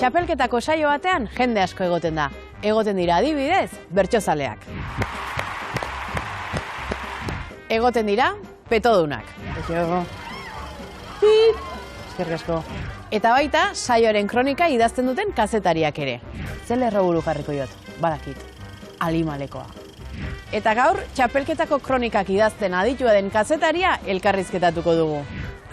Txapelketako saio batean jende asko egoten da. Egoten dira adibidez, bertsozaleak. Egoten dira petodunak. Eskerrik asko. Eta baita saioaren kronika idazten duten kazetariak ere. Zer lerroburu jarriko jot, badakit, Alimalekoa. Eta gaur, txapelketako kronikak idazten aditua den kazetaria elkarrizketatuko dugu.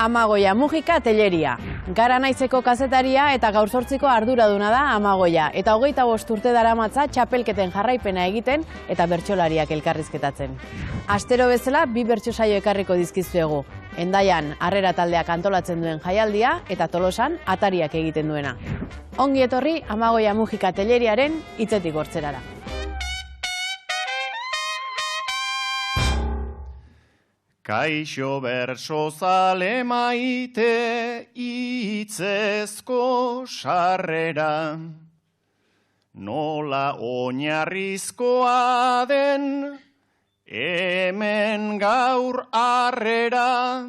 Amagoia Mujika Telleria. Garanaizeko kazetaria eta gaur 8ko arduraduna da Amagoia. Eta 25 urte daramatza txapelketen jarraipena egiten eta bertsolariak elkarrizketatzen. Astero bezala, 2 bertso saio ekarriko dizkizuegu. Hendaian, Harrera taldeak antolatzen duen jaialdia eta Tolosan atariak egiten duena. Ongi etorri Amagoia Mujika Telleriaren hitzetik hortzerara. Kaixo bertsozale maite hitzezko sarrera, nola oinarrizkoa den hemen gaur harrera,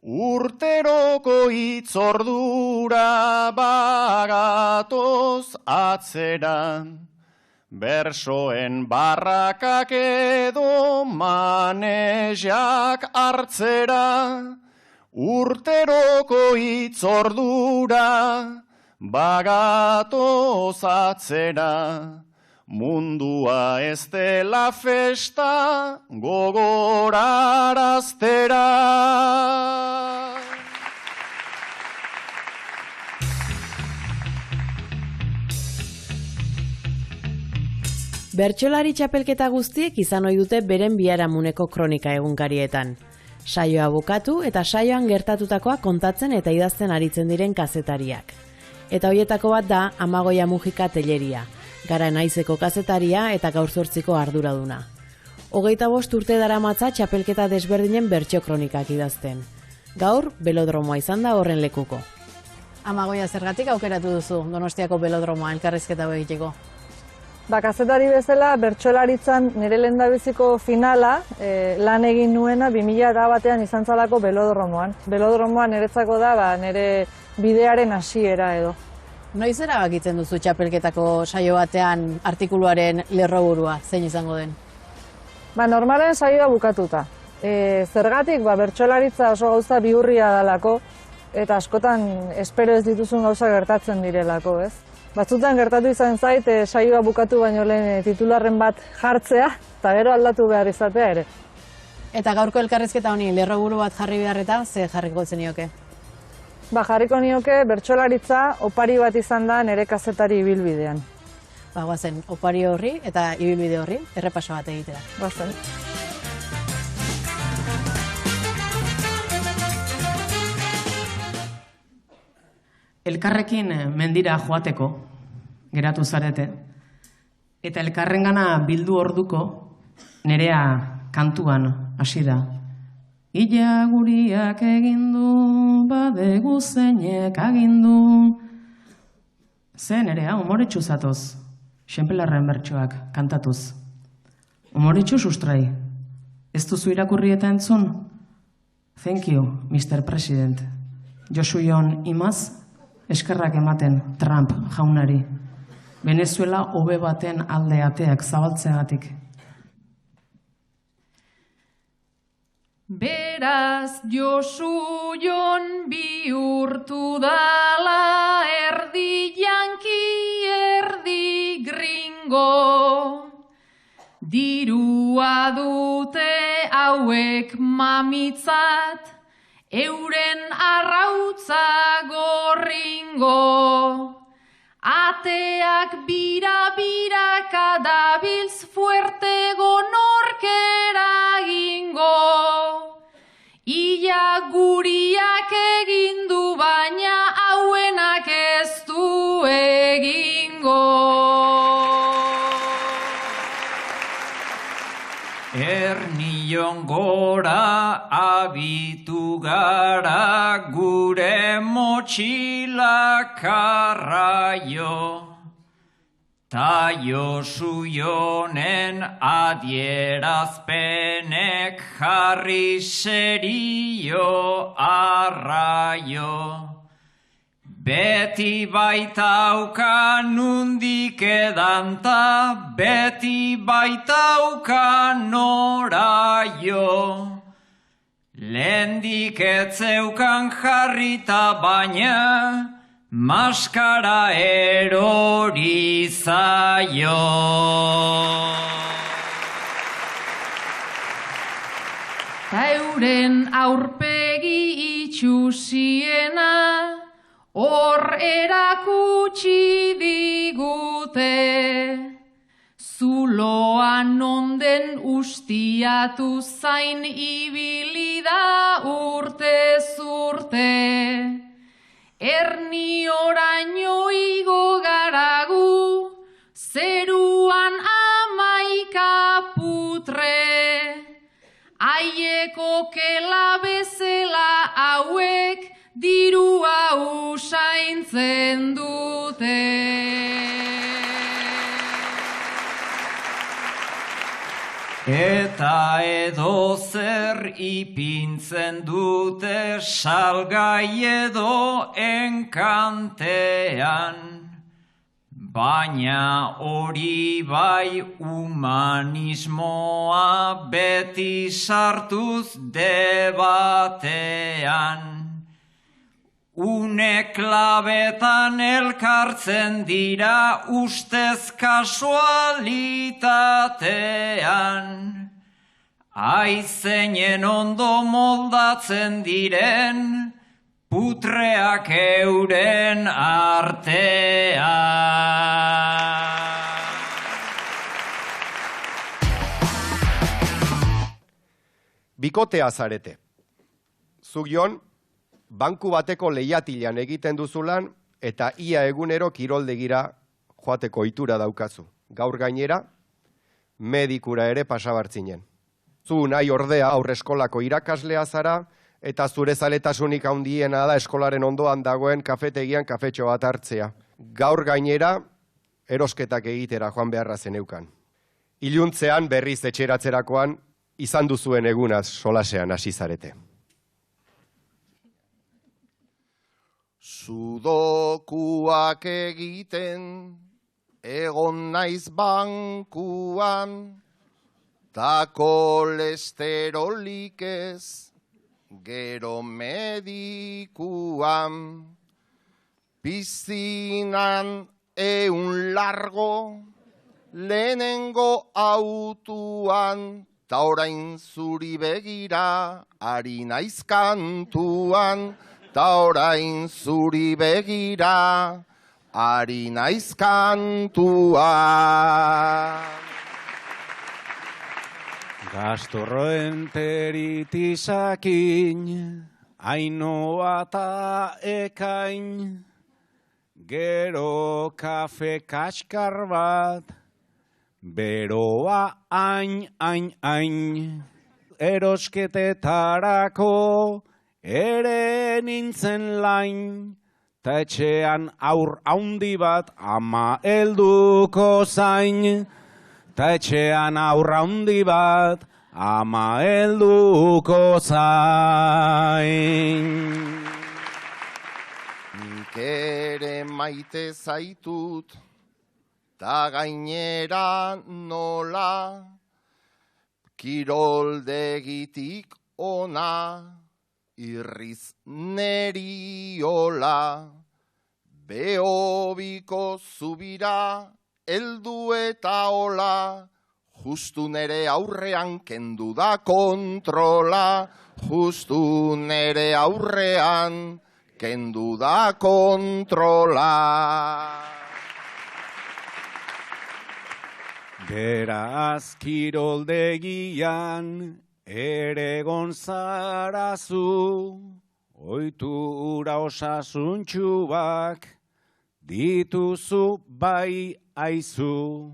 urteroko hitzordura bagatoz atzera. Bersoen barrakak edo manejak hartzera, urteroko hitzordura bagatoz atzera. Mundua ez dela festa gogoraraztera. Bertsolari txapelketa guztiek izan ohi dute beren biharamuneko kronika egunkarietan. Saioa bukatu eta saioan gertatutakoa kontatzen eta idazten aritzen diren kazetariak. Eta hoietako bat da Amagoia Mujika Telleria, Garanaizeko kazetaria eta gaur 8ko arduraduna. 25 urte daramatza txapelketa desberdinen bertso kronikak idazten. Gaur, belodromoa izan da horren lekuko. Amagoia, zergatik aukeratu duzu Donostiako belodromoa elkarrizketa egiteko? Kazetari bezala, bertsolaritzan nire lehendabiziko finala lan egin nuena 2001 izan zalako belodromoan. Belodromoan niretzako da nire bidearen hasiera edo. Noiz erabakitzen duzu txapelketako saio batean artikuluaren lerroburua, zein izango den? Normalen saioa bukatuta. Zergatik, bertsolaritza oso gauza bihurria dalako, eta askotan espero ez dituzun gauza gertatzen direlako, ez? Batzutan gertatu izan zait, saioa bukatu baino lehen titularren bat jartzea, eta gero aldatu behar izatea ere. Eta gaurko elkarrizketa honi lerroburu bat jarri beharreta, ze jarriko zenioke? Jarriko nioke bertsolaritza opari bat izan da nire kazetari ibilbidean. Guazen, opari horri eta ibilbide horri errepaso bat egitera. Guazen. Elkarrekin mendira joateko geratu zarete, eta elkarrengana bildu orduko nerea kantuan hasi da. Ila guriak egindu, badegu zeinek agindu. Ze nerea, umoretsu zatoz, Xenpelarren bertsoak kantatuz. Umoretsu sustrai, ez duzu irakurri eta entzun? Thank you, Mr. President. Josu Jon imaz, eskerrak ematen Trump jaunari. Venezuela hobe baten alde ateak zabaltzeagatik. Beraz Josu Jon bihurtu dala erdi yanki erdi gringo. Dirua dute hauek mamitzat, euren arrautza gorringo. Ateak bira-biraka dabiltz fuertego norkera gingo. Ila guriak egindu baina hauenak ez du egingo. Ernion gora abitu gara gure motxila karraio. Ta Josu Jonen adierazpenek jarri serio arraio. Beti baitauka nundik edanta, beti baitauka noraio. Lehendik etzeukan jarrita baina, maskara erori zaio. Ta euren aurpegi itxusiena, hor erakutsi digute. Zuloan onden ustiatu zain ibili da urtez urte. Erni oraino igo garagu, zeruan 11 putre. Aieko kela bezala hauek dirua usaintzen dute. Eta edo zer ipintzen dute salgai edo enkantean. Baina hori bai humanismoa beti sartuz debatean. Une klabetan elkartzen dira ustez kasualitatean. Aizeinen ondo moldatzen diren putreak euren artean. Bikotea zarete. Zuk Jon, banku bateko lehiatilan egiten duzulan eta ia egunero kiroldegira joateko ohitura daukazu. Gaur gainera, medikura ere pasabartzinen. Zu nahi ordea aurreskolako irakaslea zara eta zure zaletasunik handiena da eskolaren ondoan dagoen kafetegian kafetxo bat hartzea. Gaur gainera, erosketak egitera joan beharra zeneukan. Iluntzean berriz etxeratzerakoan izan duzuen egunaz solasean hasi zarete. Sudokuak egiten, egon naiz bankuan, ta kolesterolik ez, gero medikuan. Piszinan 100 largo, lehenengo autuan, ta orain zuri begira, ari naiz kantuan. Ta orain zuri begira, ari naiz kantua. Gastroenteritisakin, Ainoa ta ekain, gero kafe kaskar bat, beroa ain, erosketetarako, ere nintzen lain, ta etxean aur haundi bat ama helduko zain. Ta etxean aur haundi bat ama helduko zain. Nik ere maite zaitut, ta gainera nola, kiroldegitik ona, irriz neriola, behobiko zubira, eldu eta ola, justu nere aurrean kendu da kontrola, justu nere aurrean kendu da kontrola. Beraz kiroldegian ere gonzarazu, ohitura osasuntxuak dituzu bai aizu.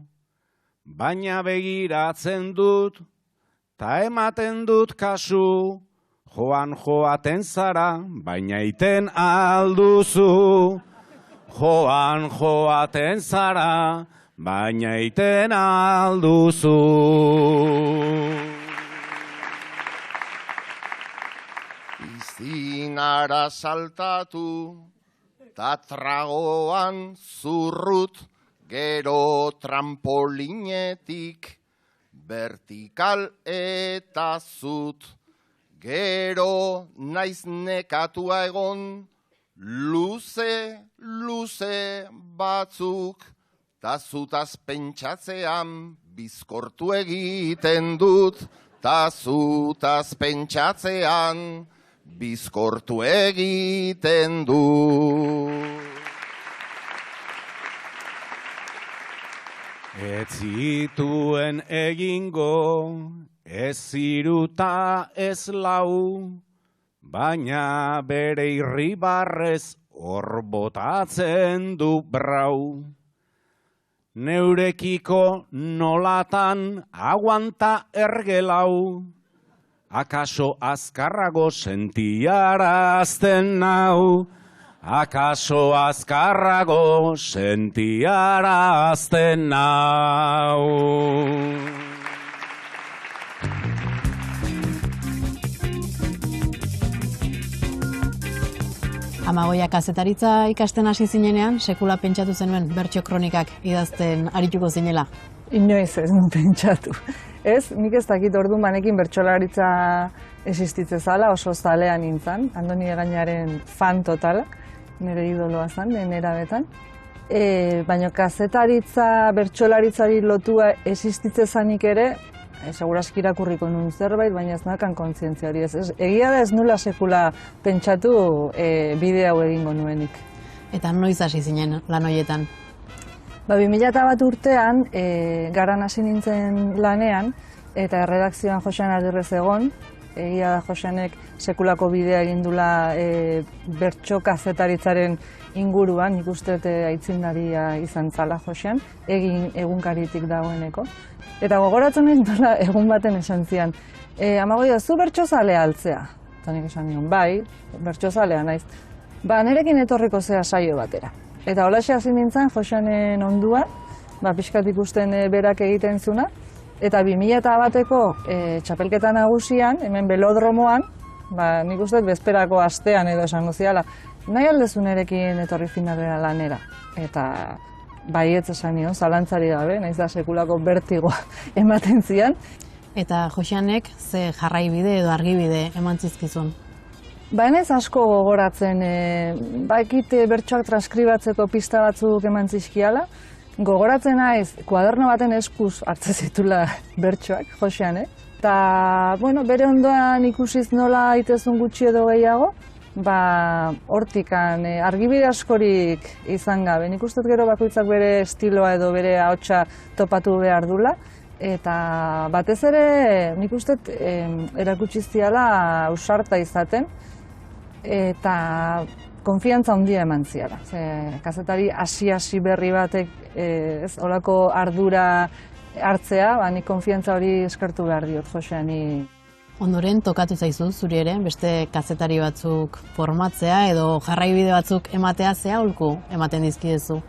Baina begiratzen dut, ta ematen dut kasu, joaten zara, baina iten alduzu. Joaten zara, baina iten alduzu. Izinara saltatu, ta tragoan zurrut, gero trampolinetik, vertikal eta zut, gero naiz nekatua egon, luze batzuk, ta zutaz pentsatzean bizkortu egiten dut, ta zutaz pentsatzean bizkortu egiten dut. Ez zituen egingo, ez ziruta ez lau, baina bere irribarrez hor botatzen du brau. Neurekiko nolatan aguanta ergelau, akaso azkarrago sentiarazten nau, akaso azkarrago sentiarazten nau. Amagoia kazetaritza ikasten hasi zinenean, sekula pentsatu zenuen bertso kronikak idazten arituko zinela? Inoiz ez nun pentsatu. Ez, nik ez dakit orduan banekin bertsolaritza existitze zala, oso zalea nintzen, Andoni Egañaren fan totala, nire idoloa zen, nera betan. Baina kazetaritza, bertsolaritzari lotua existitze zanik ere, segurazki irakurriko nun zerbait, baina ez nakan kontzientzia hori ez. Egia da ez nula sekula pentsatu bide hau egingo nuenik. Eta noiz hasi zinen lan horietan? 2001 urtean, garan hasi nintzen lanean, eta erredakzioan Josean Agirrez egon, egia da Joseanek sekulako bidea egindula bertso kazetaritzaren inguruan, nik uste aitzindaria izan zala Josean, egin egunkaritik dagoeneko. Eta gogoratzen nint dola egun baten esan zian, Amagoia, zu bertsozalea altzea? Eta nik esan nion, bai, bertsozalea naiz. Ba, nerekin etorriko zea saio batera. Eta holaxe hasi nintzen Joseanen onduan, pixkat ikusten berak egiten zuna, eta 2001ko txapelketa nagusian, hemen belodromoan, nik uste bezperako astean edo esan goziala, nahi aldezu nerekin etorri finalera lanera. Eta baietz esan nion, zalantzari gabe, nahiz da sekulako bertigoa ematen zian. Eta Joseanek ze jarraibide edo argibide eman zizkizun? Ez asko gogoratzen, ekit bertsoak transkribatzeko pista batzuk eman zizkiala. Gogoratzen naiz, kuaderno baten eskuz hartzen zitula bertsoak, Joseanek. Eta, bere ondoan ikusiz nola aitezun gutxi edo gehiago, hortikan argibide askorik izan gabe. Nik uste gero bakoitzak bere estiloa edo bere ahotsa topatu behar dula. Eta batez ere, nik uste erakutsi ziala ausarta izaten, eta konfiantza handia eman ziala. Kazetari hasi berri batek olako ardura hartzea, nik konfiantza hori eskertu behar diot Joseani. Ondoren tokatu zaizu zuri ere, beste kazetari batzuk formatzea edo jarraibide batzuk ematea, ze aholku ematen dizkidezu?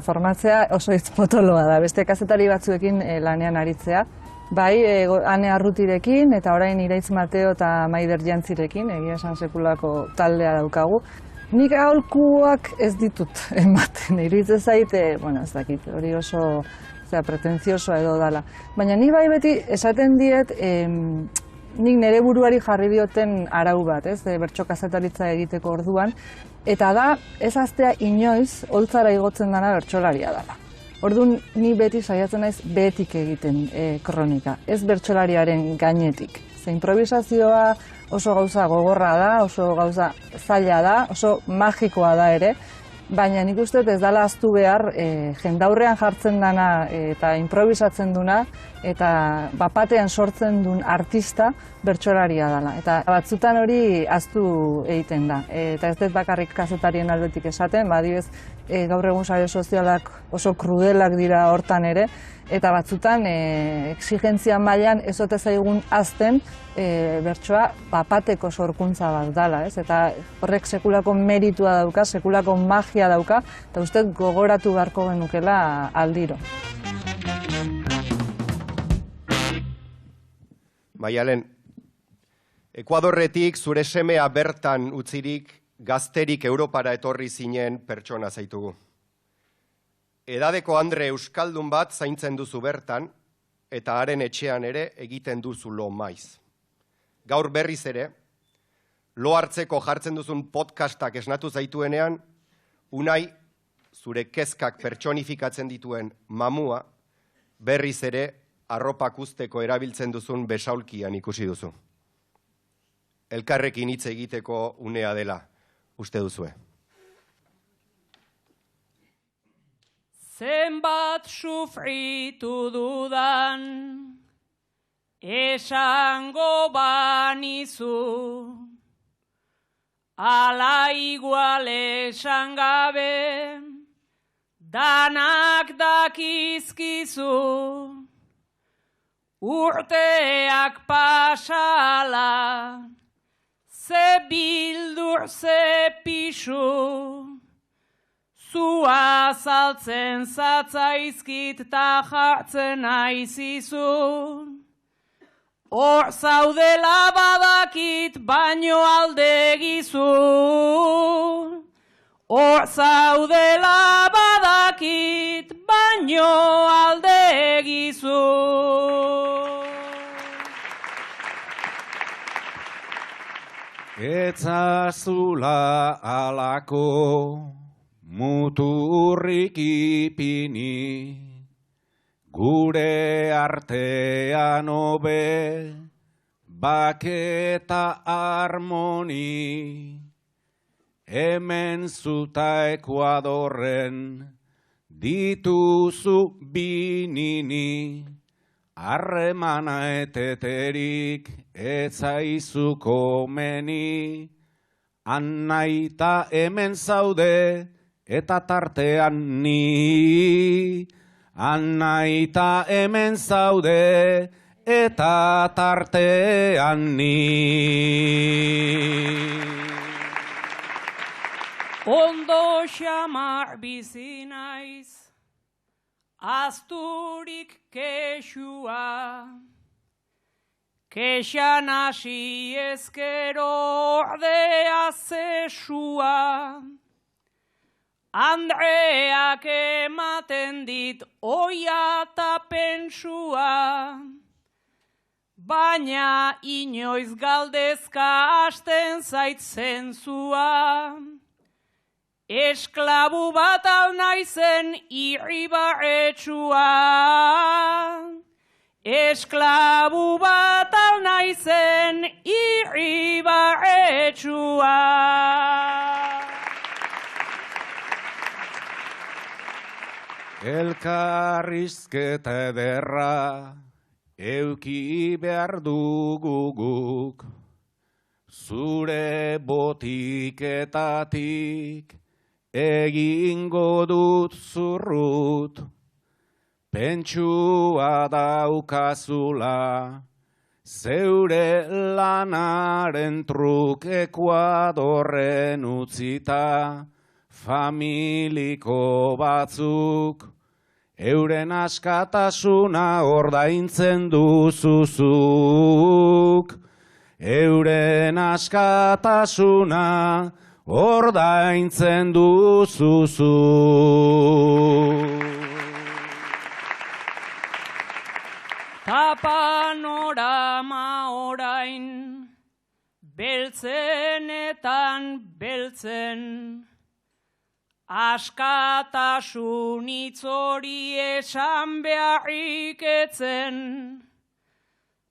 Formatzea oso hitz potoloa da, beste kazetari batzuekin lanean aritzea. Bai, Ane Arrutirekin eta orain Iraitz Mateo eta Maider Jantzirekin, egia esan sekulako taldea daukagu. Nik aholkuak ez ditut ematen, iruditzen zaite, ez dakit, hori oso pretenziosoa edo dala. Baina nik bai beti esaten diet, nik nire buruari jarri dioten arau bat, bertso kazetaritza egiteko orduan, eta da, ez aztea inoiz, holtzara igotzen dana bertsolaria dela. Orduan, ni beti saiatzen naiz behetik egiten kronika, ez bertsolariaren gainetik. Improvisazioa oso gauza gogorra da, oso gauza zaila da, oso magikoa da ere, baina nik uste ez dela ahaztu behar jendaurrean jartzen dana eta improvisatzen duna, eta bapatean sortzen duen artista bertsolaria dela. Eta batzutan hori ahaztu egiten da. Eta ez dut bakarrik kazetarien aldetik esaten, adibidez gaur egun sare sozialak oso krudelak dira hortan ere, eta batzutan exigentzia mailan ez ote zaigun azten bertsoa bapateko sorkuntza bat dela, eta horrek sekulako meritua dauka, sekulako magia dauka, eta uste gogoratu beharko genukela aldiro. Maialen, Ekuadorretik zure semea bertan utzirik gazterik Europara etorri zinen pertsona zaitugu. Edadeko Andre euskaldun bat zaintzen duzu bertan, eta haren etxean ere egiten duzu lo maiz. Gaur berriz ere, lo hartzeko jartzen duzun podcastak esnatu zaituenean, Unai, zure kezkak pertsonifikatzen dituen mamua, berriz ere arropak usteko erabiltzen duzun besaulkian ikusi duzu. Elkarrekin hitz egiteko unea dela, uste duzue. Zenbat sufritu dudan, esango banizu, ala igual esan gabe, danak dakizkizu, urteak pasala, ze bildur ze pixu, zua saltzen zatzaizkit ta jartzen aizizun. Hor zaudela badakit baino aldegizu. Hor zaudela badakit baino aldegizu. Etzazula alako muturrik ipini, gure artean hobe, baketa harmoni, hemen zuta Ekuadorren dituzu binini, harremana eteterik etzaizu komeni, annaita hemen zaude, eta tartean ni, annaita hemen zaude, eta tartean ni. Ondo xamar bizi naiz, azturik kexua, kexan hasi ezkero ordea zesua, Andreak ematen dit oia eta pentsua, baina inoiz galdezka hasten zait zentzua. Esklabu bat al naizen irribarretsua, esklabu bat al naizen irribarretsua. Elkarrizketa ederra euki behar dugu guk, zure botiketatik egingo dut zurrut, pentsua daukazula, zeure lanaren truk Ekuadorren utzita, familiko batzuk, euren askatasuna ordaintzen duzuzuk. Euren askatasuna ordaintzen duzuzuk. Ta panorama orain, beltzenetan beltzen, askatasun hitz hori esan beharrik etzen,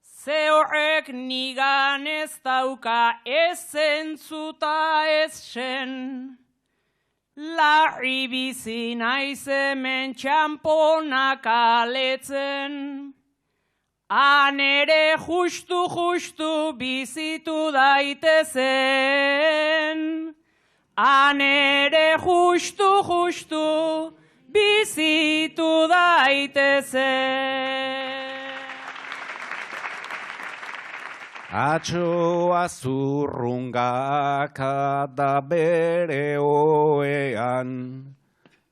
ze horrek nigan ez dauka ez zentzuta ez sen, larri bizi naiz hemen txamponak aletzen, han ere justu bizitu daitezen. Han ere justu bizitu daitezen. Atxoa zurrungaka da bere oean,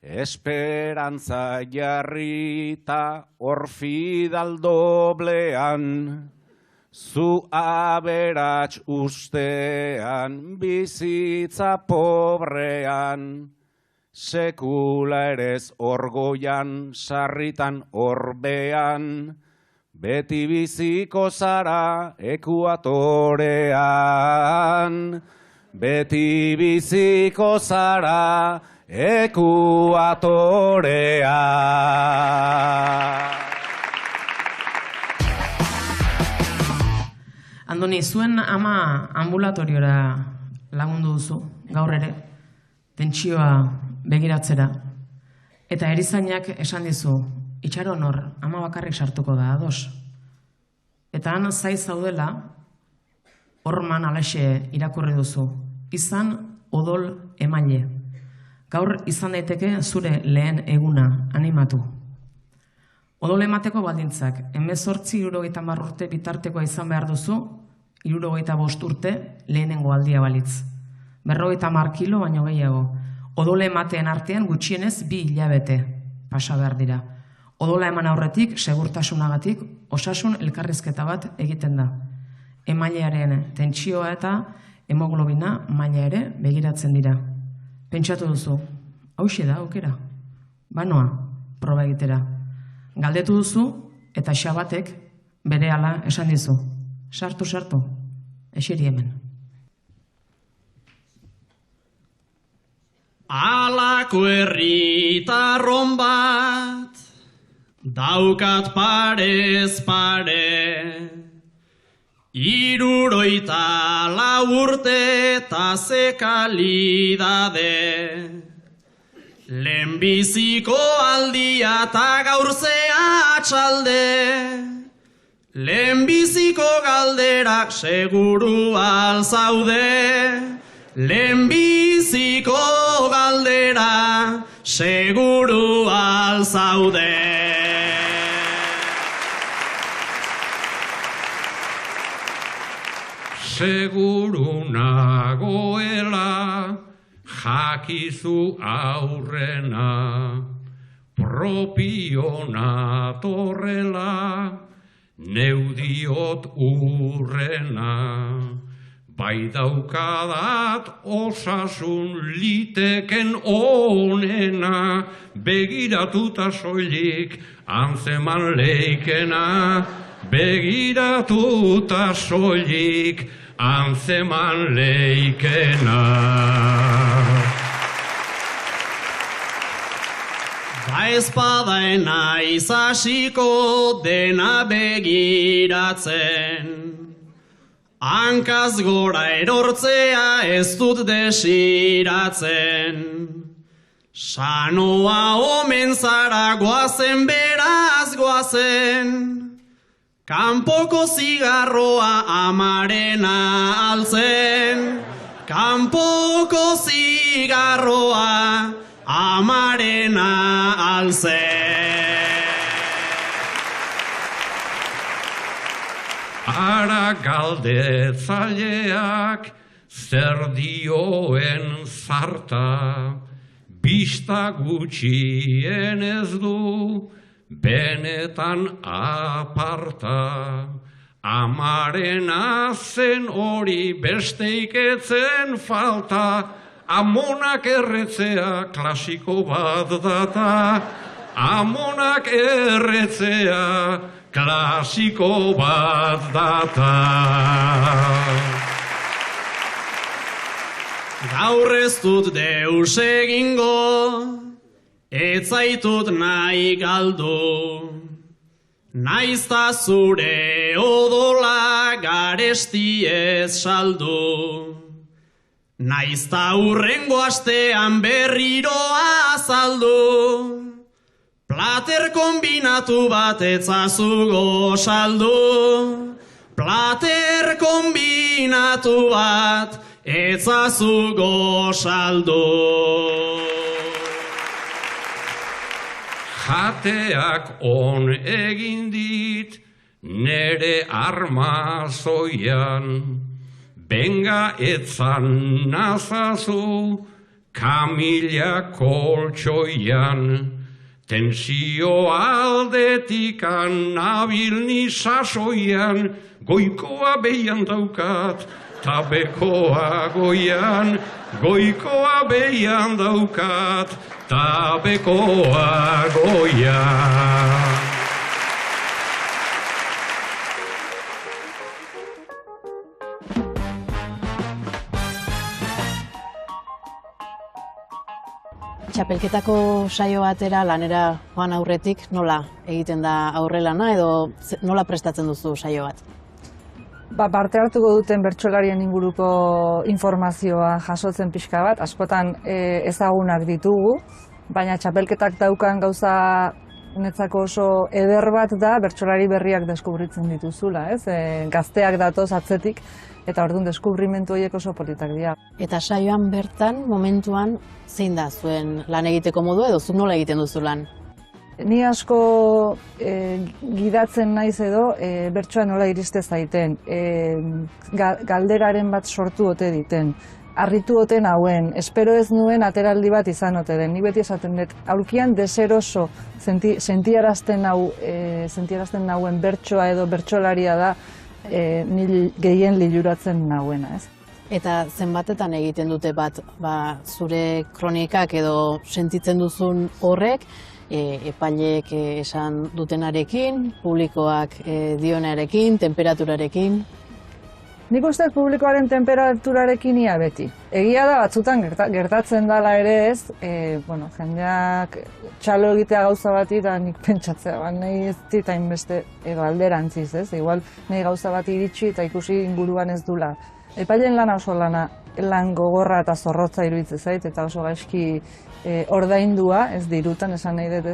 esperantza jarrita orfidal doblean, Zu aberats ustean, bizitza pobrean, sekula erez orgoian, sarritan orbean, beti biziko zara ekuatorean. Beti biziko zara ekuatorean. Andoni, zuen ama ambulatoriora lagundu duzu, gaur ere, tentsioa begiratzera. Eta erizainak esan dizu, itxaron hor, ama bakarrik sartuko da, ados. Eta han zaiz zaudela, horman alaxe irakurri duzu, izan odol emaile. Gaur izan daiteke zure lehen eguna animatu. Odol emateko baldintzak, 18-60 urte bitartekoa izan behar duzu, 65 urte lehenengo aldia balitz. 50 kilo baino gehiago. Odola emateen artean gutxienez 2 hilabete pasa behar dira. Odola eman aurretik, segurtasunagatik, osasun elkarrizketa bat egiten da. Emailearen tentsioa eta hemoglobina maila ere begiratzen dira. Pentsatu duzu, hauxe da aukera. Banoa, proba egitera. Galdetu duzu eta Xabatek berehala esan dizu. Sartu, eseri hemen. Alako herritarron bat, daukat parez pare, 64 urte eta ze kalidade. Lehenbiziko aldia eta gaur zea atxalde, lehenbiziko galderak seguru alzaude. Lehenbiziko galdera seguru alzaude. Seguru nagoela jakizu aurrena, propio natorrela, neudiot urrena. Bai daukadat osasun liteken onena, begiratuta soilik antzeman leikena, begiratuta soilik antzeman leikena. Ba ezpadaena izasiko dena begiratzen, hankaz gora erortzea ez dut desiratzen. Sanoa omen zara goazen beraz goazen, kanpoko zigarroa amarena altzen. Kanpoko zigarroa amarena altzen. Ara galdetzaileak zer dioen zarta, bista gutxien ez du benetan aparta. Amarena zen hori besteik etzen falta, amonak erretzea klasiko bat data. Amonak erretzea klasiko bat data. Gaur ez dut deus egingo, ez zaitut nahi galdu. Naizta zure odola garesti ez saldu. Naizta hurrengo astean berriro azaldu. Plater kombinatu bat etzazugo saldu. Plater kombinatu bat etzazugo saldu. Jateak on egin dit nere armazoian, benga etzan nazazu kamila koltsoian. Tensio aldetikan nabil ni sasoian, goikoa behian daukat, ta bekoa goian, goikoa behian daukat, ta bekoa goian. Txapelketako saio batera lanera joan aurretik nola egiten da aurrelana edo nola prestatzen duzu saio bat? Parte hartuko duten bertsolarien inguruko informazioa jasotzen pixka bat, askotan ezagunak ditugu, baina txapelketak daukan gauza netzako oso eder bat da bertsolari berriak deskubritzen dituzula, ez? Gazteak datoz atzetik, eta orduan deskubrimentu horiek oso politak dira. Eta saioan bertan, momentuan, zein da zuen lan egiteko modu edo zuk nola egiten duzu lan? Ni asko gidatzen naiz edo bertsoa nola iriste zaiten, galderaren bat sortu ote diten, harritu oten hauen, espero ez nuen ateraldi bat izan ote den. Ni beti esaten dut, aulkian deseroso sentiarazten nauen bertsoa edo bertsolaria da ni gehien liluratzen nauena, ez? Eta zenbatetan egiten dute bat zure kronikak edo sentitzen duzun horrek, epaileek esan dutenarekin, publikoak dionarekin, temperaturarekin? Nik uste publikoaren temperaturarekin ia beti. Egia da batzutan gertatzen dela ere ez, jendeak txalo egitea gauza bati eta nik pentsatzea, nahi ez dit hainbeste alderantziz, ez? Igual nahi gauza bat iritsi eta ikusi inguruan ez dula. Epaileen lana oso lan gogorra eta zorrotza iruditzen zait, eta oso gaizki ordaindua, ez dirutan esan nahi dut,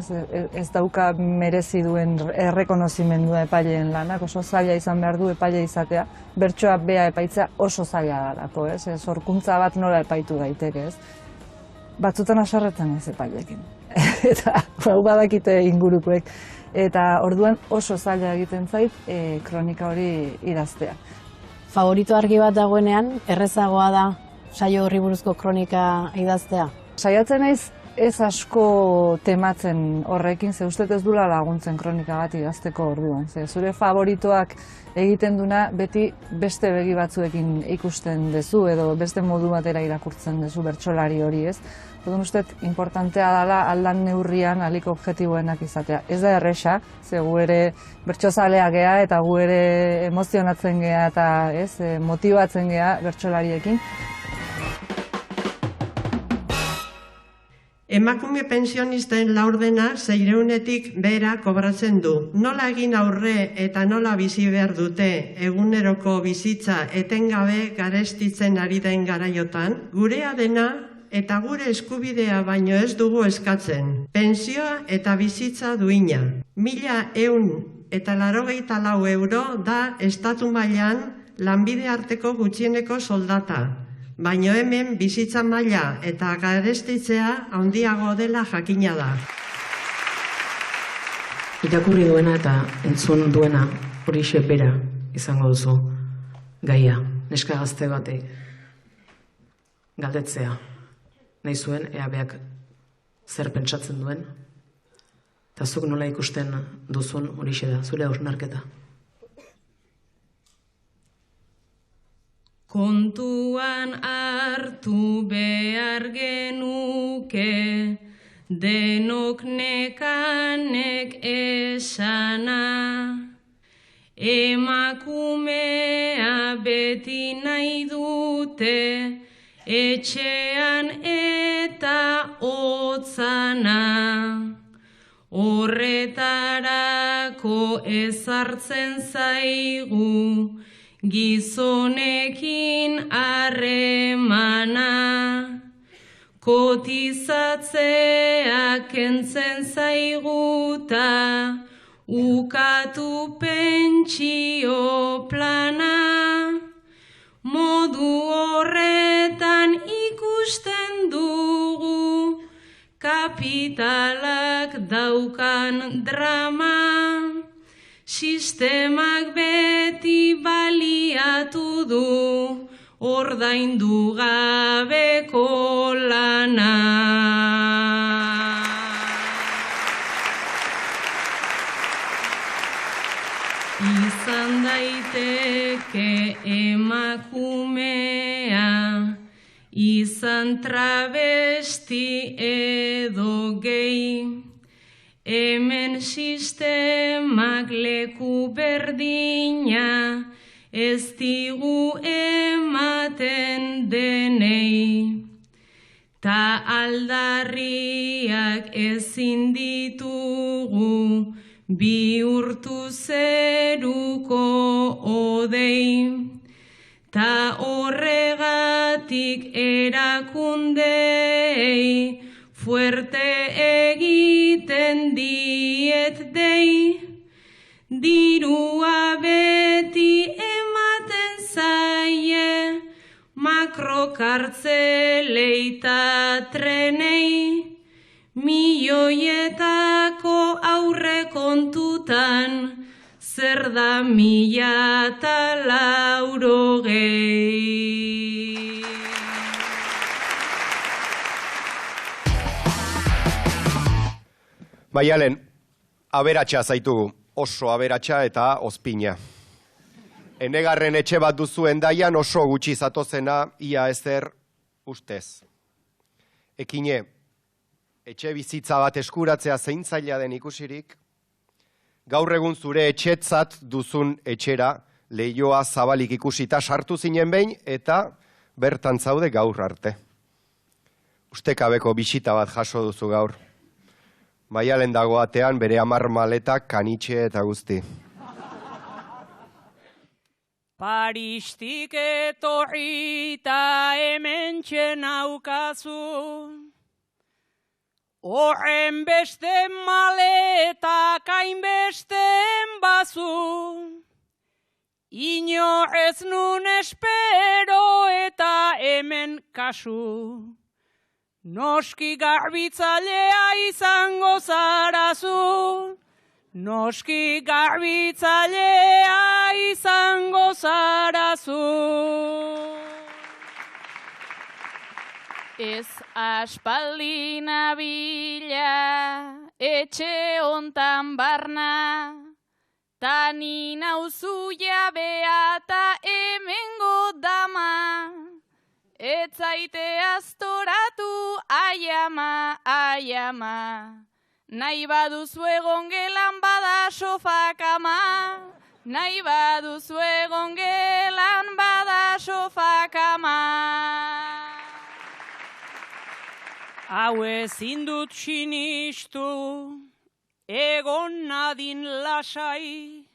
ez dauka merezi duen errekonozimendua epaileen lanak, oso zaila izan behar du epaile izatea, bertsoa bea epaitzea oso zaila dalako, ez? Zorkuntza bat nola epaitu daiteke, ez? Batzutan haserretan ez epailekin, eta badakite ingurukoek, eta orduan oso zaila egiten zait kronika hori idaztea. Favorito argi bat dagoenean, errezagoa da saio horri buruzko kronika idaztea? Saiatzen naiz ez asko tematzen horrekin, ze uste ez dula laguntzen kronika bat idazteko orduan. Zure favoritoak egiten duna beti beste begi batzuekin ikusten duzu edo beste modu batera irakurtzen duzu bertsolari hori, ez? Orduan uste importantea dela aldan neurrian alik objektiboenak izatea. Ez da erresa, ze gu ere bertsozaleak gea eta gu ere emozionatzen gea eta motibatzen gea bertsolariekin. Emakume pensionisten laurdena 600etik behera kobratzen du. Nola egin aurre eta nola bizi behar dute eguneroko bizitza etengabe garestitzen ari den garaiotan, gurea dena eta gure eskubidea baino ez dugu eskatzen. Pentsioa eta bizitza duina. 1.184 euro da estatu mailan lanbide arteko gutxieneko soldata. Baino hemen bizitza maila eta garestitzea handiago dela jakina da. Irakurri duena eta entzun duena horixe bera izango duzu gaia, neska gazte batek galdetzea. Nahi zuen, ea beak zer pentsatzen duen, eta zuk nola ikusten duzun horixe da, zure hausnarketa. Kontuan hartu behar genuke, denok nekanek esana. Emakumea beti nahi dute, etxean eta hotzana. Horretarako ezartzen zaigu, gizonekin harremana, kotizatzea kentzen zaiguta, ukatu pentsio plana, modu horretan ikusten dugu, kapitalak daukan drama, sistemak beti baliatu du, ordaindu gabeko lana. izan daiteke emakumea, izan travesti edo gehi, hemen sistemak leku berdina ez digu ematen denei. Ta aldarriak ezin ditugu bihurtu zeruko odei. Ta horregatik erakundei fuerte egiten diet dei. Dirua beti ematen zaie makrokartzelei ta trenei. Milioietako aurre kontutan zer da 1080. Maialen, aberatsa zaitugu, oso aberatsa eta ozpina. Enegarren etxe bat duzu Hendaian oso gutxi zatozena, ia ezer ustez. Ekine, etxe bizitza bat eskuratzea zein zaila den ikusirik, gaur egun zure etxetzat duzun etxera leioa zabalik ikusita sartu zinen behin eta bertan zaude gaur arte. Ustekabeko bisita bat jaso duzu gaur. Maialen dago atean bere 10 maletak, kanitxe eta guzti. Paristik etorri eta hementxe naukazu, horren beste maletak hainbesten bazu, inor ez nun espero eta hemen kasu, noski garbitzailea izango zarazu, noski garbitzailea izango zarazu. Ez aspaldi nabila etxe hontan barna, ta ni nauzu jabea ta hemengo dama. Ez zaite astoratu aiama, aiama. Nahi baduzu egon gelan bada sofakama, nahi baduzu egon gelan bada sofakama. Hau ezin dut sinistu, egon nadin lasai,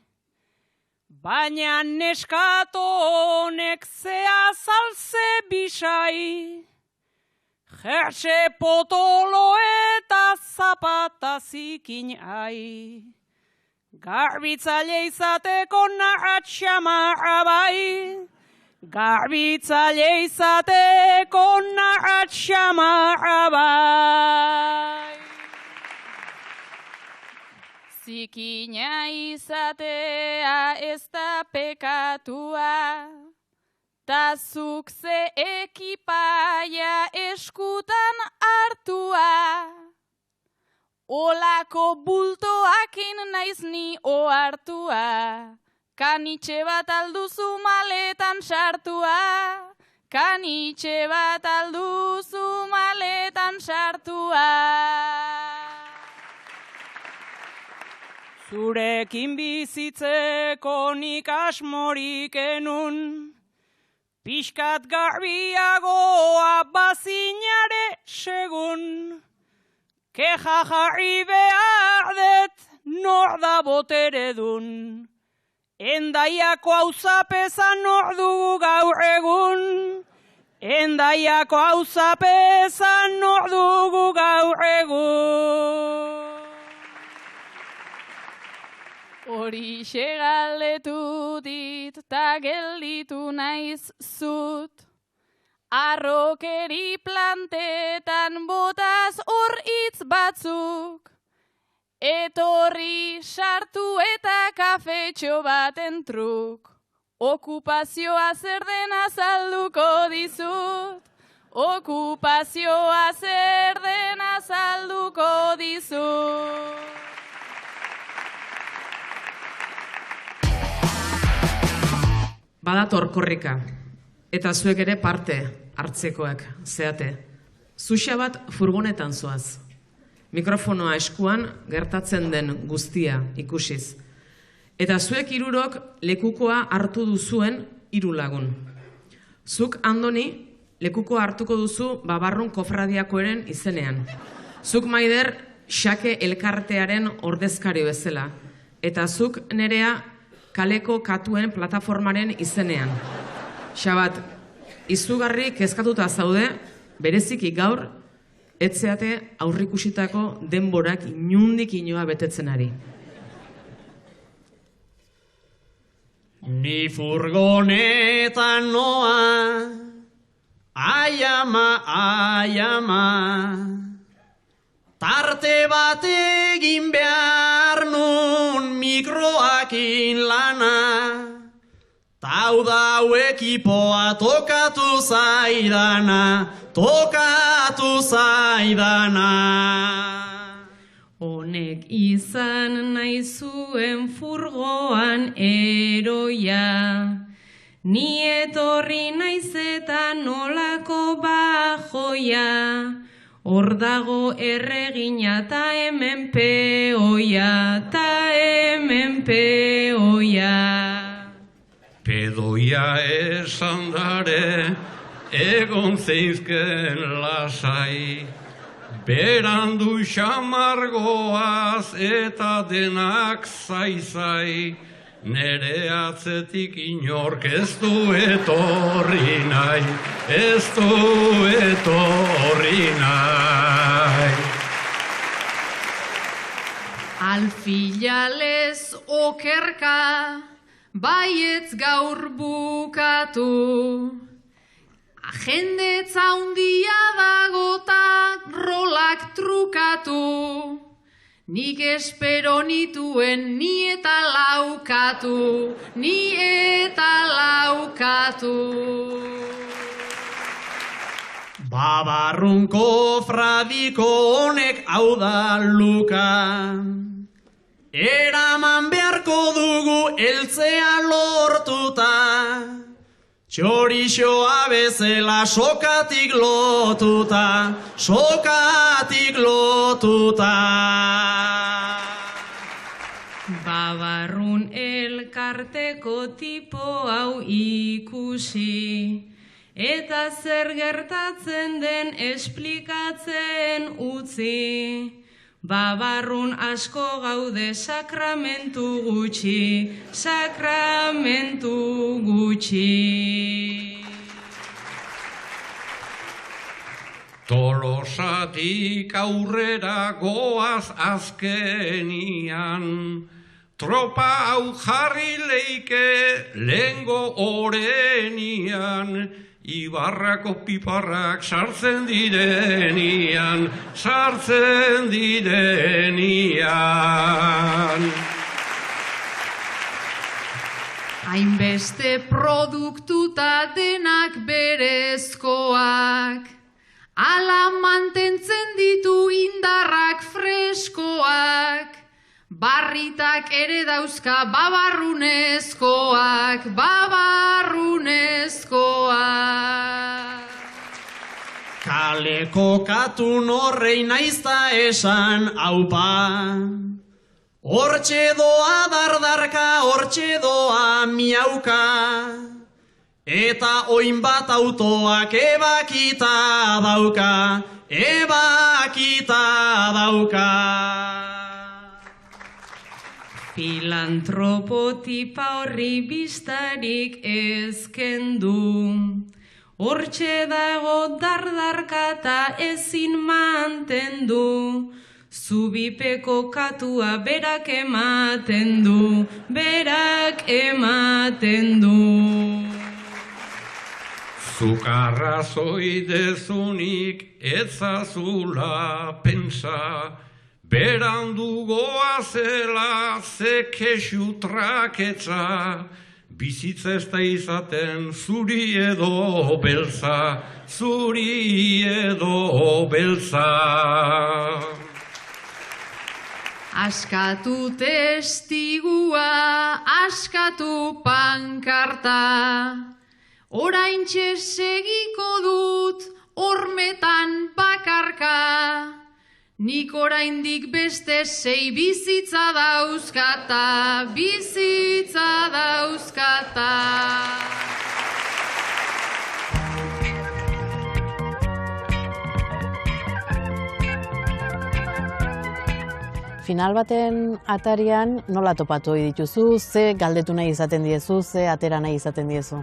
baina neskato honek zea zalze bisai. Jerse potolo eta zapata zikin ai, garbitzaile izateko narratxamarra bai, garbitzaile izateko narratxamarra bai. Zikina izatea ez da pekatua, ta zuk ze ekipaia eskutan hartua. Olako bultoakin naiz ni ohartua, kanitxe bat alduzu maletan sartua, kanitxe bat alduzu maletan sartua. Zurekin bizitzeko nik asmorik enun, pixkat garbiagoa bazinare segun, keja jarri behar dut nor da boteredun, Hendaiako auzapeza nor dugu gaur egun, Hendaiako auzapeza nor dugu gaur egun. Horixe galdetu dit ta gelditu naiz zut, arrokeri plantetan botaz hor hitz batzuk, etorri sartu eta kafetxo baten truk, okupazioa zer den azalduko dizut, okupazioa zer den azalduko dizut. Badator korrika, eta zuek ere parte hartzekoak zeate. Zuxa bat furgonetan zoaz. Mikrofonoa eskuan gertatzen den guztia ikusiz. Eta zuek hirurok lekukoa hartu duzuen 3 lagun. Zuk, Andoni, lekukoa hartuko duzu Babarrun kofradiakoaren izenean. Zuk, Maider, Xake elkartearen ordezkari bezala. Eta zuk, Nerea, kaleko katuen plataformaren izenean. Xabat, izugarri kezkatuta zaude, bereziki gaur, etzeate aurrikusitako denborak inundik inoa betetzen ari. Ni furgonetan noa, ai ama, tarte bat egin behar nun mikroakin lana, tau dau ekipoa tokatu zaidana. Honek izan nahi zuen furgoan eroia, ni etorri naiz eta nolako bajoia, hor dago erregina ta hemen peoia, Pedoia esan dare, egon zeizken lasai, berandu xamargoaz eta denak zaizai, nere atzetik inork ez du etorri nahi, Alfilalez okerka, baietz gaur bukatu, jendetza handia dago ta rolak trukatu, nik espero nituen ni eta laukatu. Babarrun kofradiko honek hau da luka, eraman beharko dugu eltzea lortuta, txorixoa bezala sokatik lotuta. Babarrun elkarteko tipo hau ikusi, eta zer gertatzen den esplikatzen utzi. Babarrun asko gaude sakramentu gutxi. Tolosatik aurrera goaz azkenian, tropa hau jarri leike lehengo orenian, Ibarrako piparrak sartzen direnian. Hainbeste produktuta denak berezkoak, ala mantentzen ditu indarrak freskoak, barritak ere dauzka babarrunezkoak. Kaleko katun horrei naizta esan aupa, hortxe doa dardarka, hortxe doa miauka, eta oin bat autoak ebakita dauka. Filantropo tipa horri bistarik ezkendu, hortxe dago dardarkata ezin mantendu, zubipeko katua berak ematen du. Zukarrazoi dezunik etzazula pensa, berandu goazela ze kexu traketza, bizitza ez da izaten zuri edo beltza. Askatu testigua, askatu pankarta, oraintxe segiko dut hormetan bakarka, nik oraindik beste 6 bizitza dauzkata, bizitza dauzkata. Final baten atarian nola topatu ohi dituzu, ze galdetu nahi izaten diezu, ze atera nahi izaten diezu?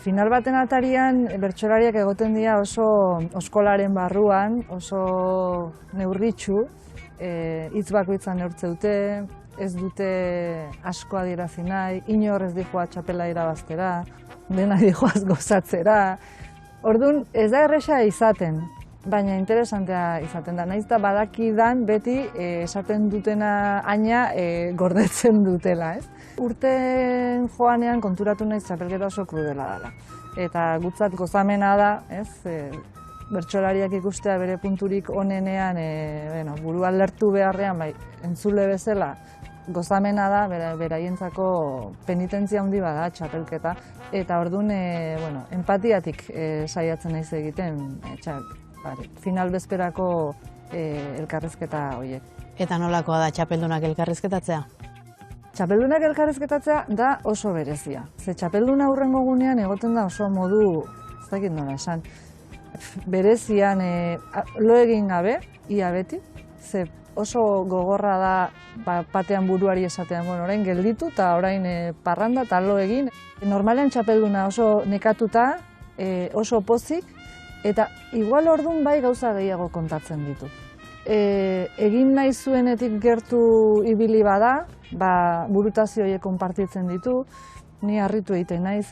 Final baten atarian bertsolariak egoten dira oso oskolaren barruan, oso neurritxu, hitz bakoitza neurtze dute, ez dute asko adierazi nahi, inor ez dijoa txapela irabaztera, dena dijoaz gozatzera. Orduan, ez da erresa izaten, baina interesantea izaten da. Nahiz eta badakidan beti esaten dutena aina gordetzen dutela, ez? Urten joanean konturatu naiz txapelketa oso krudela dela. Eta gutzat gozamena da, ez? Bertsolariak ikustea bere punturik onenean, burua lertu beharrean, bai, entzule bezala, gozamena da, beraientzako penitentzia handi bada txapelketa. Eta orduan, empatiatik saiatzen naiz egiten, final bezperako elkarrizketa horiek. Eta nolakoa da txapeldunak elkarrizketatzea? Txapeldunak elkarrizketatzea da oso berezia. Ze txapelduna hurrengo gunean egoten da oso modu, ez dakit nola esan, berezian lo egin gabe, ia beti, ze oso gogorra da batean buruari esatean, orain gelditu eta orain parranda eta lo egin. Normalean txapelduna oso nekatuta, oso pozik, eta igual orduan bai gauza gehiago kontatzen ditu. Egin nahi zuenetik gertu ibili bada, burutazio horiek konpartitzen ditu, ni harritu egiten naiz,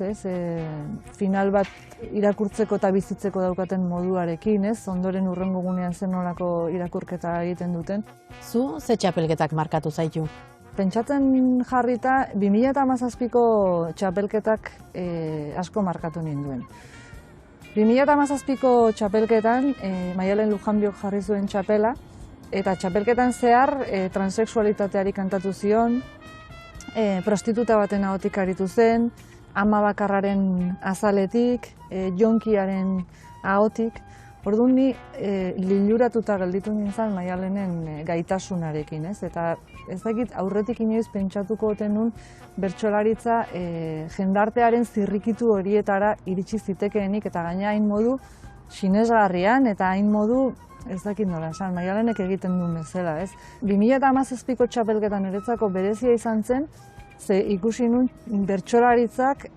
final bat irakurtzeko eta bizitzeko daukaten moduarekin, ondoren hurrengo gunean zen nolako irakurketa egiten duten. Zu ze txapelketak markatu zaitu? Pentsatzen jarrita, 2017ko txapelketak asko markatu ninduen. 2017ko txapelketan, Maialen Lujanbiok jarri zuen txapela, eta txapelketan zehar transexualitateari kantatu zion, prostituta baten ahotik aritu zen, ama bakarraren azaletik, jonkiaren ahotik. Orduan ni liluratuta gelditu nintzen Maialenen gaitasunarekin, eta ez dakit aurretik inoiz pentsatuko oten nun bertsolaritza jendartearen zirrikitu horietara iritsi zitekeenik, eta gaina hain modu sinesgarrian eta hain modu ez dakit nola esan, Maialenek egiten duen bezala, ez? 2017ko txapelketan niretzako berezia izan zen, ze ikusi nun bertsolaritzak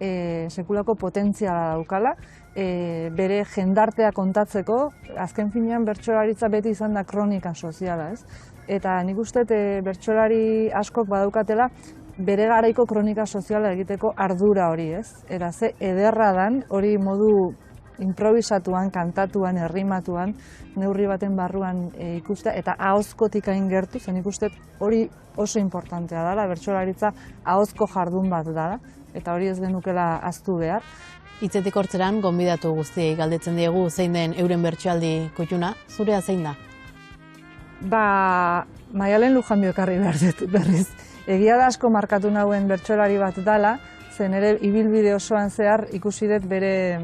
sekulako potentziala daukala, bere jendartea kontatzeko, azken finean bertsolaritza beti izan da kronika soziala, ez? Eta nik uste bertsolari askok badaukatela bere garaiko kronika soziala egiteko ardura hori, ez? Eta ze ederra dan hori modu improvisatuan, kantatuan, errimatuan, neurri baten barruan ikustea, eta ahozkotik hain gertu, zen ikuste hori oso importantea dela, bertsolaritza ahozko jardun bat dela, eta hori ez genukela ahaztu behar. Hitzetik hortzeran, gonbidatu guztiei galdetzen diegu zein den euren bertsoaldi kutxuna, zurea zein da? Maialen Lujanbio ekarri behar dut berriz. Egia da asko markatu nauen bertsolari bat dela, zen ere ibilbide osoan zehar ikusi dut bere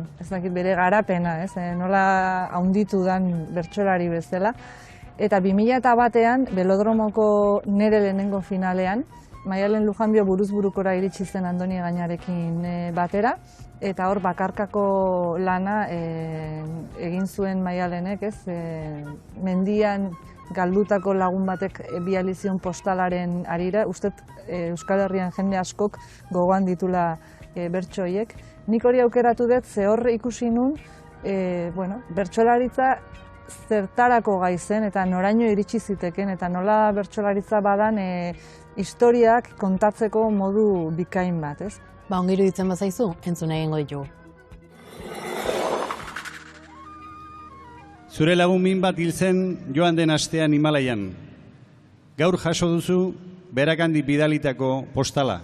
garapena, nola haunditu dan bertsolari bezala. Eta 2001an, Belodromoko nire lehenengo finalean, Maialen Lujanbio buruzburukora iritsi zen Andoni Gainarekin batera, eta hor bakarkako lana egin zuen Maialenek, mendian galdutako lagun batek bializion postalaren arira, uste Euskal Herrian jende askok gogoan ditula bertso horiek. Nik hori aukeratu dut, ze hor ikusi nun, bertsolaritza zertarako gai zen eta noraino iritsi ziteken, eta nola bertsolaritza badan historiak kontatzeko modu bikain bat, ez? Ongi iruditzen bazaizu, entzun egingo ditugu. Zure lagun min bat hil zen joan den astean Himalaian. Gaur jaso duzu berakandi bidalitako postala.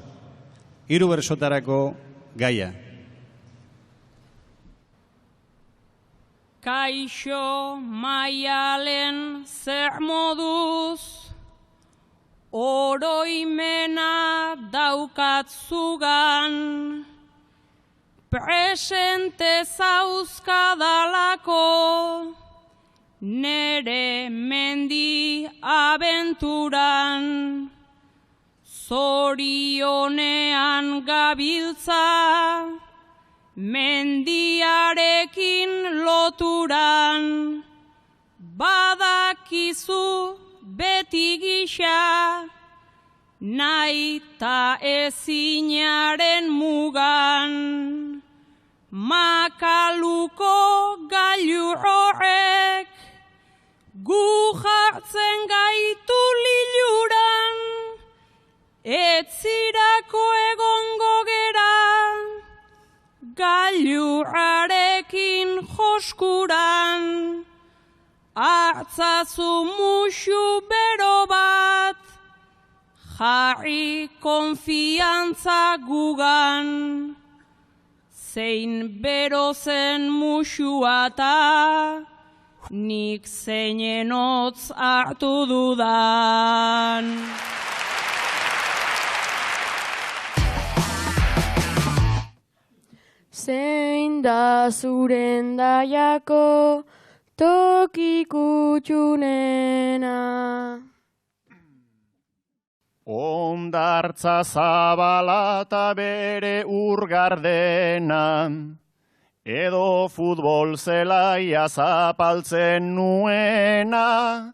3 bersotarako gaia. Kaixo Maialen zer moduz, oroimena daukat zugan, presente zauzkadalako, nere mendi abenturan, zorionean gabiltza, mendiarekin loturan, badakizu beti gisa, nahi ta ezinaren mugan, makaluko gailu horrek, gu jartzen gaitu liluran, etzirako egongo gera, gailuarekin joskuran, hartzazu musu bero bat, jarri konfiantza gugan, zein bero zen musua ta, nik zeinen hotz hartu dudan. Zein da zuren daiako toki kutxunena. Ondartza zabala eta bere urgardena, edo futbol zelaia zapaltzen nuena,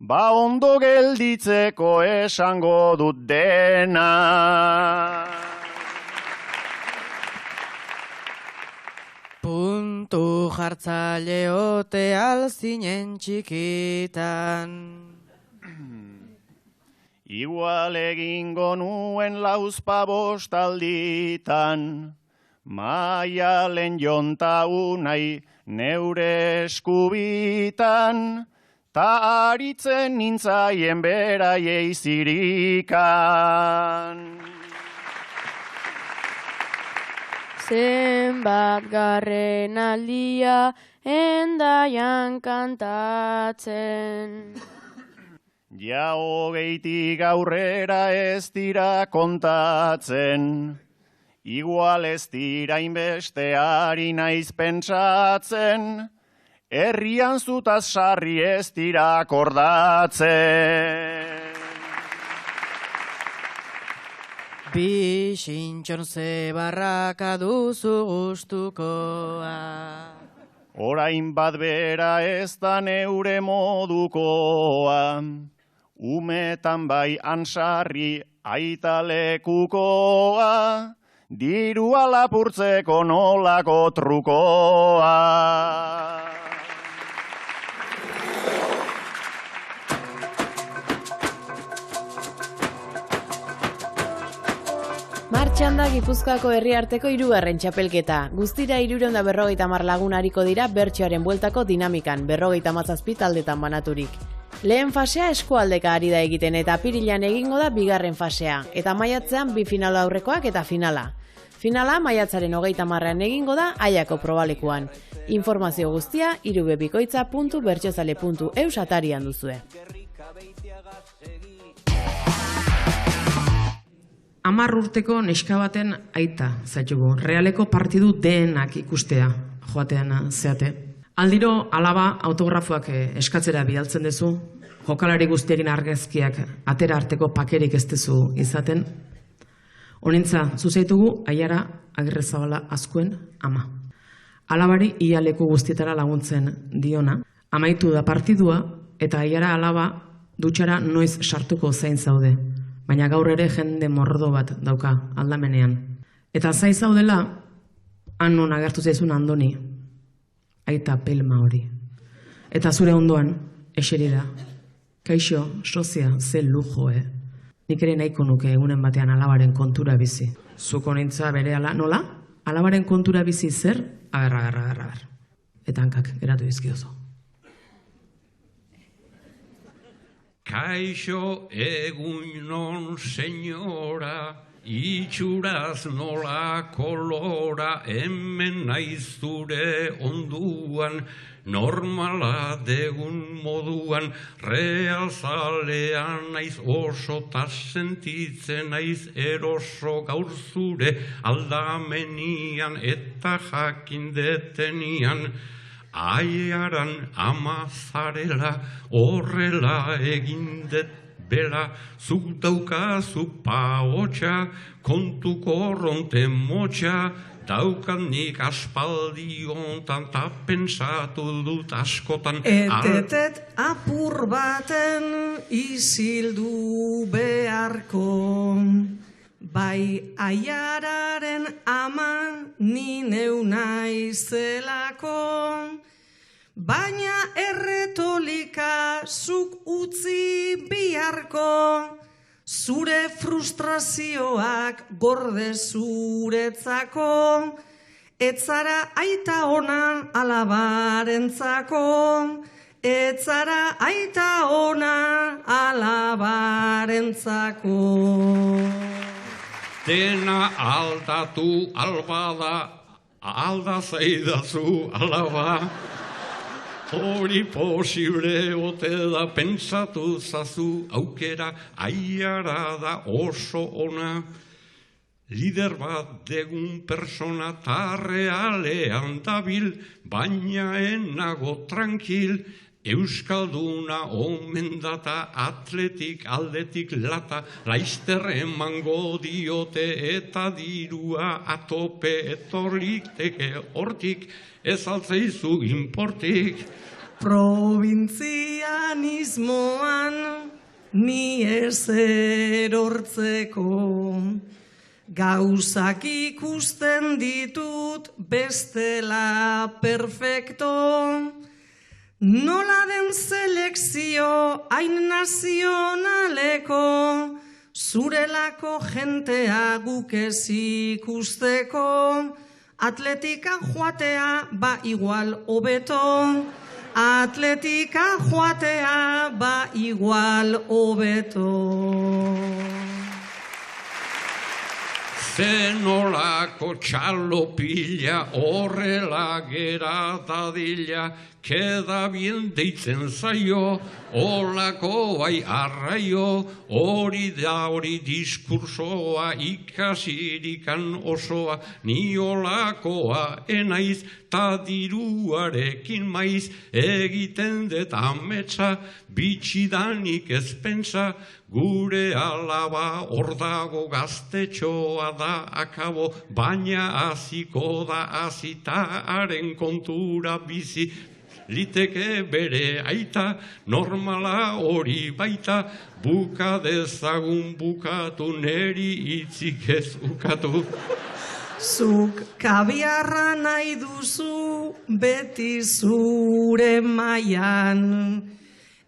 ba ondo gelditzeko esango dut dena. Puntu jartzaile ote alzinen txikitan. Igual egingo nuen lauzpabost alditan, maialen jonta unai neure eskubitan, ta aritzen nintzaien beraiei zirikan. Zenbat garren aldia endaian kantatzen. Ja hogeitik aurrera ez dira kontatzen, igual ez dira inbeste ari naiz pentsatzen, herrian zutaz sarri ez dira akordatzen. Bi sintxon zebarraka duzu gustukoa. Orain bat bera ez da neure modukoa, umetan bai ansarri aitalekukoa, dirua lapurtzeko nolako trukoa. Martxan da Gipuzkoako herriarteko 3. txapelketa. Guztira 350 lagun ariko dira bertsoaren bueltako dinamikan, 57 taldetan banaturik. Lehen fasea eskualdeka ari da egiten eta apirilean egingo da 2. fasea, eta maiatzean 2 final aurrekoak eta finala. Finala maiatzaren 30ean egingo da Aiako probalekuan. Informazio guztia irubebikoitza.bertsozale.eus atarian duzue. 10 urteko neska baten aita zaitugu. Realeko partidu denak ikustea joatean zeate. Aldiro alaba autografoak eskatzera bidaltzen dezu, jokalari guztiegin argazkiak atera arteko pakerik ez dezu izaten. Honentza, zuzaitugu Aiara Agirrezabala Azkuen ama. Alabari ia leku guztietara laguntzen diona. Amaitu da partidua eta Aiara alaba dutxara noiz sartuko zain zaude. Baina gaur ere jende mordo bat dauka aldamenean. Eta zai zaudela, han non agertu zaizun Andoni, aita pelma hori. Eta zure ondoan, eseri da. Kaixo, sozia, ze lujo, Nik ere nahiko nuke egunen batean alabaren kontura bizi. Zuko nintza bere nola? Alabaren kontura bizi zer? Agarra. Eta hankak, geratu dizkiozu. Kaixo egunon senyora, itxuraz nola kolora, hemen naiz zure onduan, normala degun moduan, realzalean naiz oso, ta sentitzen naiz eroso, gaur zure aldamenian eta jakindetenian, aiaran amazarela, horrela egindet bela, zuk daukazu paotxa, kontu korronte motxa, daukat nik aspaldi ontan, ta pensatu dut askotan. Etetet apur baten izildu beharko, bai aiararen ama ni neu naizelako, baina erretolika zuk utzi biharko, zure frustrazioak gorde zuretzako, etzara aita ona alabarentzako, etzara aita ona alabarentzako. Dena aldatu albada, alda zaidazu alaba, hori posible ote da, pentsatu zazu aukera, aiara da oso ona. Lider bat degun persona ta realean dabil, baina enago tranquil, euskalduna omen data, atletik aldetik lata, laizter emango diote eta dirua atope etorlikteke hortik, ez altzeizu inportik. Probintzianismoan ni ez erortzeko, gauzak ikusten ditut bestela perfecto, nola den selekzio hain nazionaleko, zurelako jentea guk ez ikusteko, atletika joatea ba igual hobeto, atletika joatea ba igual hobeto. Zenolako txalopila horrela gera dadila, keda bien deitzen zaio, olako bai arraio, hori da hori diskursoa, ikasirikan osoa, ni olakoa enaiz, ta diruarekin maiz, egiten dut ametsa, bitxidanik ez pentsa, gure alaba hor dago gaztetxoa da akabo, baina aziko da azitaren kontura bizi, liteke bere aita, normala hori baita, buka dezagun bukatu, neri hitzik ez ukatu. Zuk kabiarra nahi duzu beti zure mailan,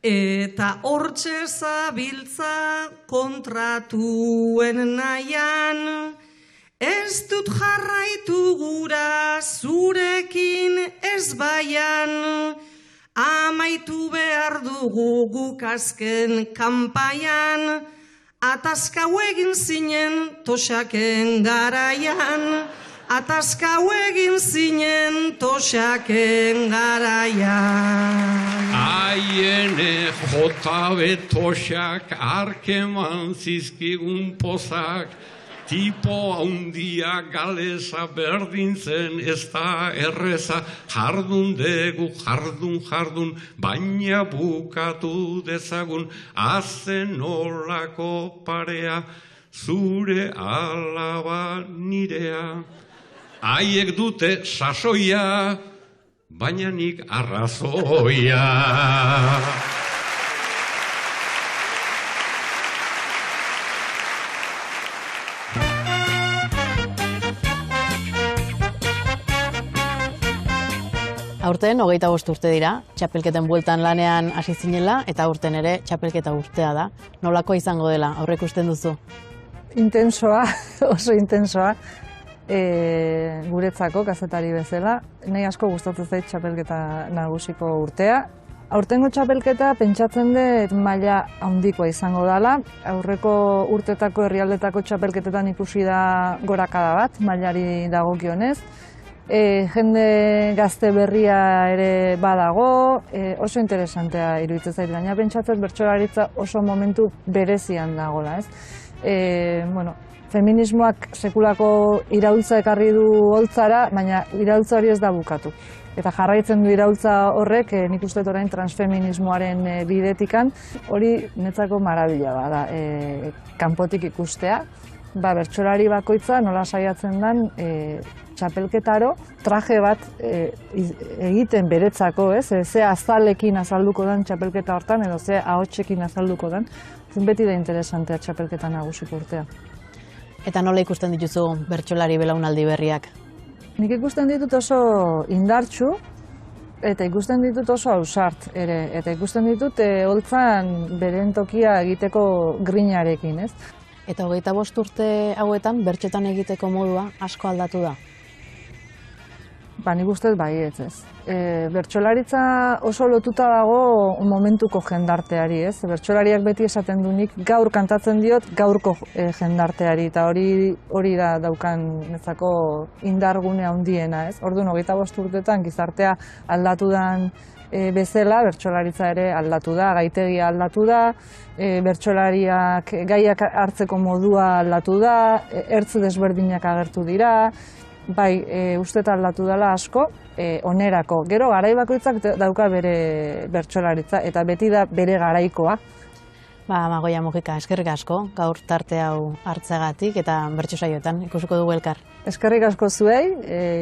eta hortxe zabiltza kontratuen nahian, ez dut jarraitu gura zurekin ez baian, amaitu behar dugu guk azken kanpaian, ataskau egin zinen toxaken garaian, ataskau egin zinen toxaken garaian. Aiene jotabe toxak arkeman zizkigun pozak, tipo haundia galeza berdintzen ez da erreza, jardun degu, jardun, baina bukatu dezagun, azen olako parea, zure alaba nirea. Haiek dute sasoia, baina nik arrazoia. Aurten, 25 urte dira, txapelketen bueltan lanean hasi zinela, eta aurten ere txapelketa urtea da. Nolako izango dela, aurrek usten duzu? Intensoa, oso intensoa, guretzako kazetari bezala. Nahi asko gustatzen zait txapelketa nagusiko urtea, Aurtengo txapelketa pentsatzen dut maila handikoa izango dela. Aurreko urtetako herrialdetako txapelketetan ikusi da gorakada bat, mailari dagokionez. Jende gazte berria ere badago, oso interesantea iruditzen zait, gaina pentsatzen bertsolaritza oso momentu berezian dagoela, ez? Feminismoak sekulako iraultza ekarri du holtzara, baina iraultza hori ez da bukatu. Eta jarraitzen du iraultza horrek, nik uste dut orain transfeminismoaren bidetikan, hori netzako marabila bada, kanpotik ikustea, bertsolari bakoitza nola saiatzen den txapelketaro traje bat egiten beretzako, ze azalekin azalduko den txapelketa hortan, edo ze ahotsekin azalduko den, beti da interesantea txapelketa nagusiko urtea. Eta nola ikusten dituzu bertsolari belaunaldi berriak? Nik ikusten ditut oso indartsu, eta ikusten ditut oso ausart ere, eta ikusten ditut holtzan beren tokia egiteko grinarekin, ez? Eta 25 urte hauetan bertxotan egiteko modua asko aldatu da? Nik uste baietz, ez. Bertsolaritza oso lotuta dago momentuko jendarteari, ez? Bertsolariak beti esaten du nik gaur kantatzen diot gaurko jendarteari, eta hori da daukan netzako indargune handiena, ez? Orduan, 25 urtetan gizartea aldatu den bezala, bertsolaritza ere aldatu da, gaitegia aldatu da, bertsolariak gaiak hartzeko modua aldatu da, ertz desberdinak agertu dira, bai, uste aldatu dela asko, onerako. Gero, garai bakoitzak dauka bere bertsolaritza, eta beti da bere garaikoa. Magoia Mujika, eskerrik asko, gaur tarte hau hartzeagatik eta bertso saioetan ikusiko dugu elkar. Eskerrik asko zuei,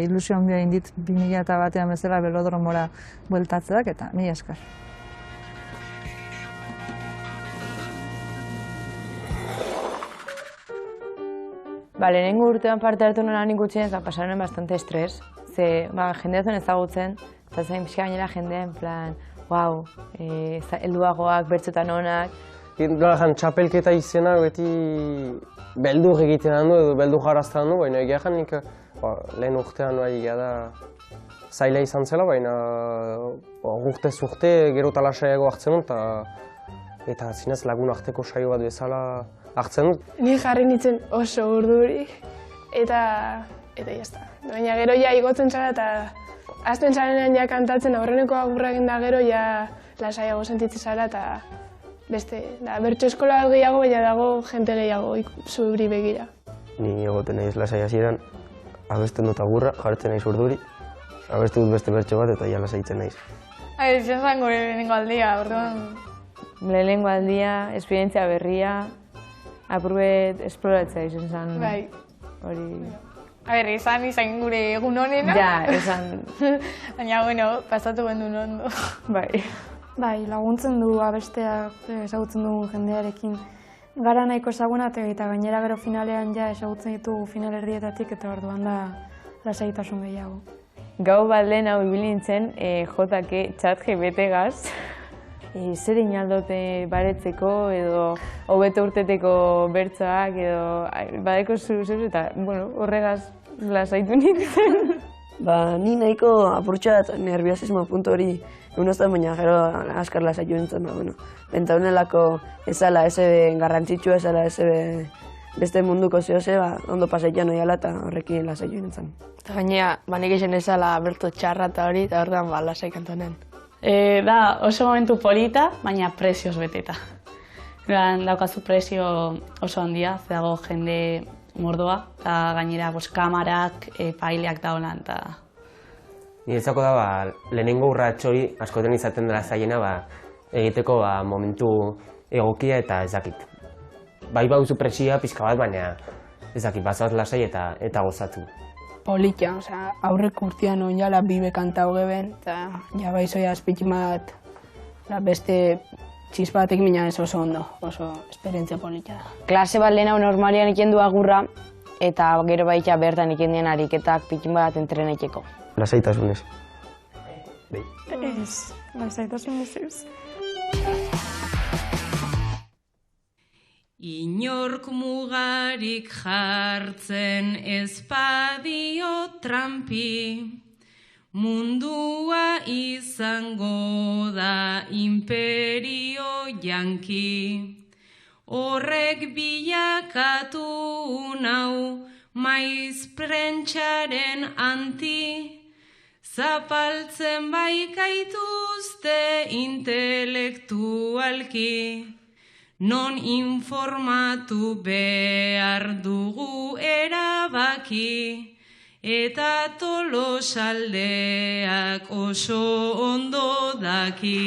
ilusio handia indit 2001 bezala belodromora bueltatzeak, eta mila esker. Lehenengo urtean parte hartu nola nik gutxien, pasaren bastante estres. Ze, jendea zen ezagutzen, eta zain pixka gainera jendea, en plan, wow, helduagoak, bertxotan onak. Txapelketa izena beti beldur egiten handu edo beldur jarazten handu, baina egia nik lehen urtean da zaila izan zela, baina urtez urte gero talasaiago hartzen dut, eta zinez lagun arteko saio bat bezala hartzen dut. Ni jarri nintzen oso urduri, eta jazta. Baina gero ja igotzen zara eta azten zarenean ja kantatzen aurreneko agurra egin da gero ja lasaiago sentitzen zara eta beste, bertso eskola gehiago, baina dago jente gehiago zuri begira. Ni egoten naiz lasai hasieran, abesten dut agurra, jartzen naiz urduri, abestu dut beste bertso bat eta ja lasaitzen naiz. Ez zango lehenengo aldia, orduan. Lehenengo aldia, esperientzia berria, apurbet esploratzea izan zen. Bai. Hori... izan gure egun honena. Ja, izan. Baina, pasatu gendun ondo. Bai, laguntzen du abesteak ezagutzen dugu jendearekin. Gara nahiko ezagunat eta gainera gero finalean ja ezagutzen ditugu final erdietatik eta orduan da lasaitasun gehiago. Gau bat lehen hau ibilintzen, jotake ChatGPT-gaz. Zer inaldote baretzeko edo hobeto urteteko bertsoak edo badeko zuz eta horregaz lasaitu nintzen. Ni nahiko apurtxat nerviosismo puntu hori egunoztan, baina gero askar lasaitu nintzen. Benta honelako ezala SB garrantzitsua, ezala SB beste munduko zehose, ondo pasaitan oiala eta horrekin lasaitu nintzen. Eta gainea, nik esen ezala berto txarra eta hori, eta orduan lasai kantonen. Da oso momentu polita, baina prezioz beteta. Daukazu prezio oso handia, dago jende mordoa, eta gainera kamarak, paileak da holan. Niretzako da, lehenengo urrats hori askoten izaten dela zaiena egiteko momentu egokia eta ez dakit. Bai bauzu presioa pixka bat, baina ez dakit, bazat lasai eta gozatu. Polita, aurreko urtean oinala bibe kantau geben, eta baizoia azpitin bat beste txispatek minan ez oso ondo, oso esperientzia polita da. Klase bat lehen hau normalian ikendu agurra, eta gero baita bertan ikendien ariketak pitin bat entreneteko. Lasaitasunez. Ez, lasaitasunez ez. Inork mugarik jartzen ez badio trampi, Mundua izango da imperio janki, horrek bilakatu nau maiz prentxaren anti, zapaltzen baikaituzte intelektualki, non informatu behar dugu erabaki, eta Tolosaldeak oso ondo daki.